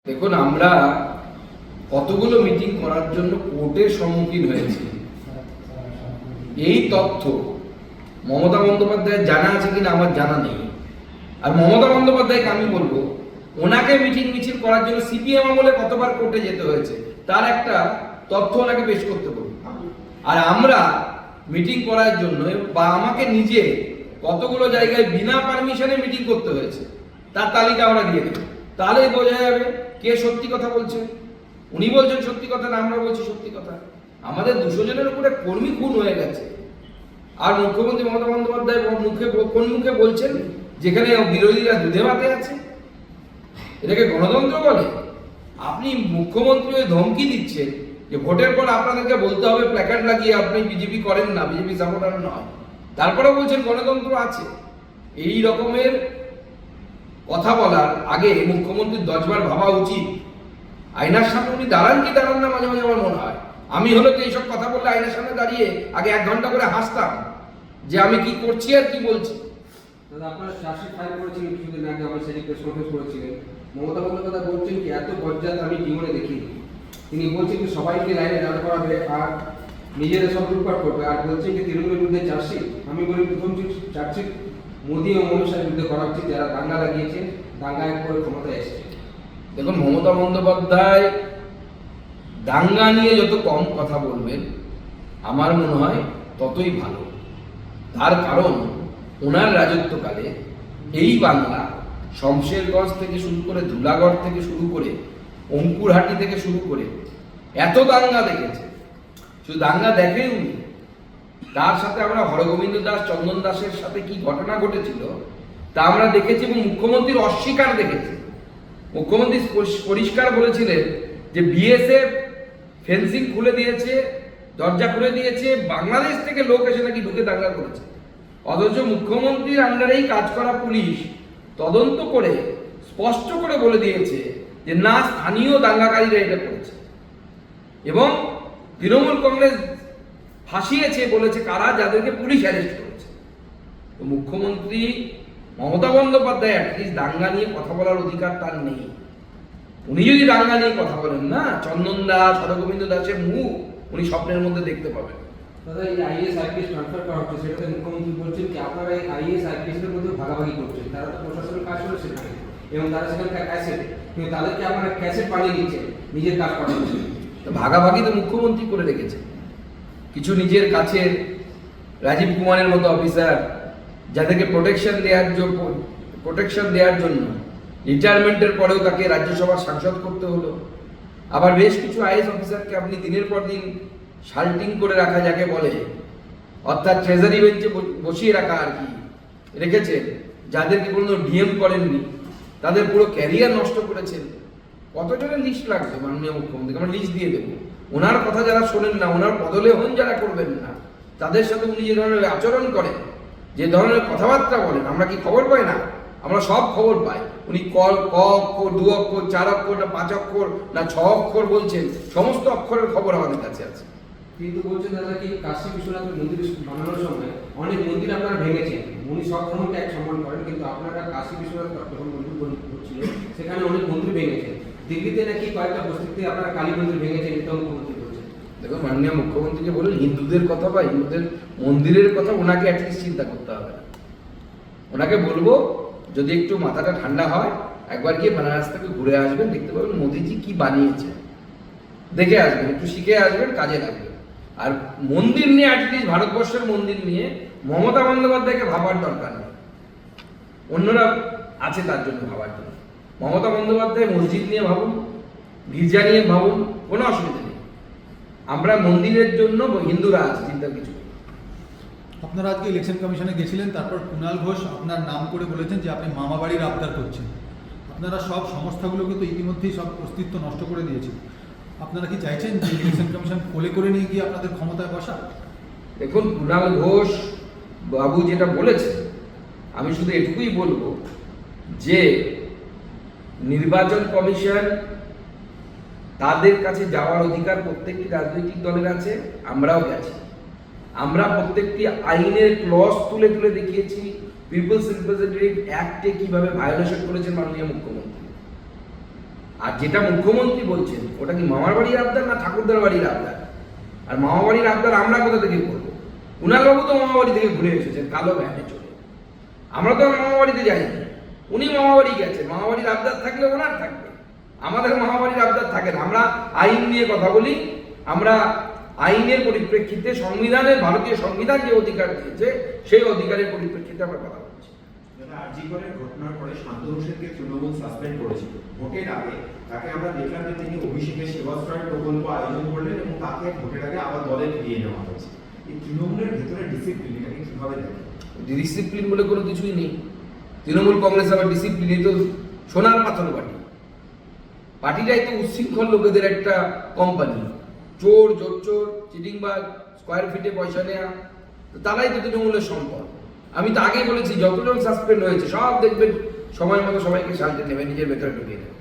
দেখুন, আমরা কতগুলো মিটিং করার জন্য কোর্টের সম্মুখীন হয়েছি। এই তথ্য মমতা বন্দ্যোপাধ্যায়ের জানা আছে কিনা আমার জানা নেই। আর মমতা বন্দ্যোপাধ্যায়কে আমি বলবো, ওনাকে মিটিং মিছিল করার জন্য সিপিএম আমলে কতবার কোর্টে যেতে হয়েছে তার একটা তথ্য ওনাকে পেশ করতে বলবো। আর আমরা মিটিং করার জন্য বা আমাকে নিজে কতগুলো জায়গায় বিনা পারমিশনে মিটিং করতে হয়েছে তার তালিকা আমরা দিয়ে দেবো। তাহলেই বোঝা যাবে কে সত্যি কথা বলছে। উনি বলছেন সত্যি কথা না আমরা বলছি সত্যি কথা। আমাদের 200 জনের উপরে কর্মী খুন হয়ে গেছে, আর মুখ্যমন্ত্রী মমতা বন্দ্যোপাধ্যায় কোন মুখে বলছেন যেখানে বিরোধীরা দুধে ভাতে আছে? এটাকে গণতন্ত্র বলে? আপনি মুখ্যমন্ত্রী ধমকি দিচ্ছেন যে ভোটের পর আপনাদেরকে বলতে হবে প্ল্যাকার্ড লাগিয়ে আপনি বিজেপি করেন না, বিজেপি সাপোর্টার নয়, তারপরে বলছেন গণতন্ত্র আছে। এই রকমের কথা বলার আগে মুখ্যমন্ত্রীর 10 বার ভাবা উচিত। আয়নার সামনে উনি দাঁড়ান কি দাঁড়ান না মাঝে মাঝে আমার মনে হয়। আমি হলো তো এইসব কথা বললে আয়নার সামনে দাঁড়িয়ে আগে 1 ঘন্টা করে হাসতাম যে আমি কি করছি আর কি বলছি। দাদা, আপনারা চার্জশিট ফাইল করেছিলেন কিছুদিন আগে, আমার সেটি প্রেস কনফারেন্স করেছিলেন। মমতা বন্দ্যোপাধ্যায় বলছেন কি এত বজ্জাত আমি জীবনে দেখিনি। তিনি বলছেন কি সবাইকে লাইনে দাঁড় করাবে আর নিজেরা সব লুটপাট করবে, আর বলছেন কি তৃণমূলের বিরুদ্ধে চার্জশিট। আমি বলি প্রথম চার্জশিট মোদী ও মনীষ শাহের বিরুদ্ধে করা উচিত, যারা দাঙ্গা লাগিয়েছে, দাঙ্গায় করে ক্ষমতায় এসেছে। দেখুন, মমতা বন্দ্যোপাধ্যায় দাঙ্গা নিয়ে যত কম কথা বলবেন আমার মনে হয় ততই ভালো। তার কারণ ওনার রাজত্বকালে এই বাংলা শমশেরগঞ্জ থেকে শুরু করে ধুলাগড় থেকে শুরু করে অঙ্কুরহাটি থেকে শুরু করে এত দাঙ্গা দেখেছে। শুধু দাঙ্গা দেখে উনি, তার সাথে আমরা হরগোবিন্দ দাস চন্দন দাসের সাথে কি ঘটনা ঘটেছিল তা আমরা দেখেছি এবং মুখ্যমন্ত্রীর অস্বীকার দেখেছি। মুখ্যমন্ত্রী পরিষ্কার বলেছিলেন যে বিএসএফ ফেন্সিং খুলে দিয়েছে, দরজা খুলে দিয়েছে, বাংলাদেশ থেকে লোক এসে নাকি ঢুকে দাঙ্গা করেছে। অথচ মুখ্যমন্ত্রীর আন্ডারেই কাজ করা পুলিশ তদন্ত করে স্পষ্ট করে বলে দিয়েছে যে না, স্থানীয় দাঙ্গাকারীরা এটা করেছে। এবং তৃণমূল কংগ্রেস ফাঁসিয়েছে বলেছে কারা, যাদেরকে পুলিশ অ্যারেস্ট করেছে। তো মুখ্যমন্ত্রী মমতা বন্দ্যোপাধ্যায় অ্যাটলিস্ট দাঙ্গা নিয়ে কথা বলার অধিকার তার নেই। উনি যদি দাঙ্গা নিয়ে কথা বলেন না, চন্দন দাস হরগোবিন্দ দাসের মুখ উনি স্বপ্নের মধ্যে দেখতে পাবেন। দাদা, এই আইএস আইপিএস ট্রান্সফার করা হচ্ছে, সেটাতে মুখ্যমন্ত্রী বলছেন কি আপনারা এই আইএস আইপিএস এর মধ্যে ভাগাভাগি করছেন। তারা তো প্রশাসনের কাজ করে সেখানে, এবং তারা সেখানকার অ্যাসেট, কিন্তু তাদেরকে আপনারা ক্যাসেট বানিয়ে দিচ্ছেন নিজের কাজ করার জন্য। তো ভাগাভাগি তো মুখ্যমন্ত্রী করে রেখেছে। কিছু নিজের কাছে রাজীব কুমারের মতো অফিসার যাদেরকে প্রোটেকশন দেওয়ার জন্য রিটায়ারমেন্টের পরেও তাকে রাজ্যসভার সাংসদ করতে হলো। আবার বেশ কিছু আইএস অফিসারকে আপনি দিনের পর দিন শাল্টিং করে রাখা যাকে বলে, অর্থাৎ ট্রেজারি বেঞ্চে বসিয়ে রাখা আর কি রেখেছেন, যাদেরকে কোনো ডিএম করেননি, তাদের পুরো ক্যারিয়ার নষ্ট করেছেন। কতজনের লিস্ট লাগবে মাননীয় মুখ্যমন্ত্রী? আমরা লিস্ট দিয়ে দেবো। ওনার কথা যারা শোনেন না, ওনার পদলেহন যারা করবেন না, তাদের সাথে উনি যে ধরনের আচরণ করেন, যে ধরনের কথাবার্তা বলেন, আমরা কি খবর পাই না? আমরা সব খবর পাই। উনি ক অক্ষর, 2 অক্ষর, 4 অক্ষর, না 5 অক্ষর, না 6 অক্ষর বলছেন, সমস্ত অক্ষরের খবর আমাদের কাছে আছে। কিন্তু বলছেন দাদা কি কাশী বিশ্বনাথের মন্দির বানানোর সময় অনেক মন্দির আপনারা ভেঙেছেন। উনি সব ধর্মকে এক সম্মান করেন, কিন্তু আপনারা কাশী বিশ্বনাথ যখন মন্দির করছিল সেখানে অনেক মন্দির ভেঙেছেন। দিল্লিতে নাকি কয়েকটা বস্তিতে আপনারা কালী মন্দির ভেঙেছেন, এটা মুখ্যমন্ত্রী বলছেন। দেখো, মাননীয় মুখ্যমন্ত্রীকে বলুন হিন্দুদের কথা বা হিন্দুদের মন্দিরের কথা ওনাকে অ্যাটলিস্ট চিন্তা করতে হবে না। ওনাকে বলবো যদি একটু মাথাটা ঠান্ডা হয়, একবার গিয়ে বেনারস থেকে ঘুরে আসবেন, দেখতে পাবেন মোদিজি কি বানিয়েছে, দেখে আসবেন, একটু শিখে আসবেন, কাজে লাগবে। আর মন্দির নিয়ে অ্যাটলিস্ট ভারতবর্ষের মন্দির নিয়ে মমতা বন্দ্যোপাধ্যায়কে ভাবার দরকার নেই, অন্যরা আছে তার জন্য ভাবার জন্য। মমতা বন্দ্যোপাধ্যায় মসজিদ নিয়ে ভাবুন, গির্জা নিয়ে ভাবুন, কোনো অসুবিধা নেই। আমরা মন্দিরের জন্য হিন্দুরা আছে, চিন্তার কিছু নেই। আপনারা আজকে ইলেকশন কমিশনে গেছিলেন, তারপর কুণাল ঘোষ আপনার নাম করে বলেছেন যে আপনি মামা বাড়ির আবদার করছেন। আপনারা সব সংস্থাগুলোকে তো ইতিমধ্যেই সব অস্তিত্ব নষ্ট করে দিয়েছেন। আপনারা কি চাইছেন যে ইলেকশন কমিশন কোলে করে নিয়ে গিয়ে আপনাদের ক্ষমতায় বসা? দেখুন, কুণাল ঘোষ বাবু যেটা বলেছে, আমি শুধু এটুকুই বলবো যে নির্বাচন কমিশন তাদের কাছে যাওয়ার অধিকার প্রত্যেকটি রাজনৈতিক দলের আছে, আমরাও গেছি। আমরা প্রত্যেকটি আইনের ক্লজ তুলে তুলে দেখিয়েছি পিপলস রিপ্রেজেন্টেটিভ অ্যাক্টে কিভাবে ভায়োলেশন করেছেন মাননীয় মুখ্যমন্ত্রী। আর যেটা মুখ্যমন্ত্রী বলছেন ওটা কি মামার বাড়ির আবদার না ঠাকুরদার বাড়ির আবদার? আর মামা বাড়ির আবদার আমরা কোথা থেকে করবো? কুণালবাবু তো মামা বাড়ি থেকে ঘুরে এসেছেন কালো ভ্যানে চলে, আমরা তো মামা বাড়িতে যাইনি, উনি মামা বাড়ি গেছেন। মামা বাড়ির আবদার থাকলে ওনার থাকবে, আমাদের মামা বাড়ির আবদার থাকে না। আমরা আইন নিয়ে কথা বলি, আমরা আইনের পরিপ্রেক্ষিতে সংবিধানের, ভারতীয় সংবিধান যে অধিকার দিয়েছে সেই অধিকারের পরিপ্রেক্ষিতে আমরা কথা বলছি। আরজি করের ঘটনার পরে শান্তনু সেনকে তৃণমূল সাসপেন্ড করেছিল। ভোটের আগে তাকে আমরা দেখলাম যে তিনি অভিষেকের সেবাশ্রয় প্রকল্প আয়োজন করলেন এবং তাকে ভোটের আগে আবার দলে ফিরিয়ে নেওয়া হয়েছে। এই তৃণমূলের ভেতরে ডিসিপ্লিন এটাকে কিভাবে দেখেন? ডিসিপ্লিন বলে কোনো কিছুই নেই। তৃণমূল কংগ্রেস আবার ডিসিপ্লিন, এই তো সোনার পাথর পার্টি। পার্টিটাই তো উচ্ছৃঙ্খল লোকেদের একটা কোম্পানি, চোর, জোচ্চোর, চিটিংবাজ, স্কোয়ার ফিটে পয়সা নেওয়া, তো তারাই তো তৃণমূলের সম্পদ। আমি তো আগেই বলেছি যতজন সাসপেন্ড হয়েছে সব দেখবেন সময় মতো সবাইকে শান্তি নেবে, নিজের ভেতরে ঢুকিয়ে নেবে।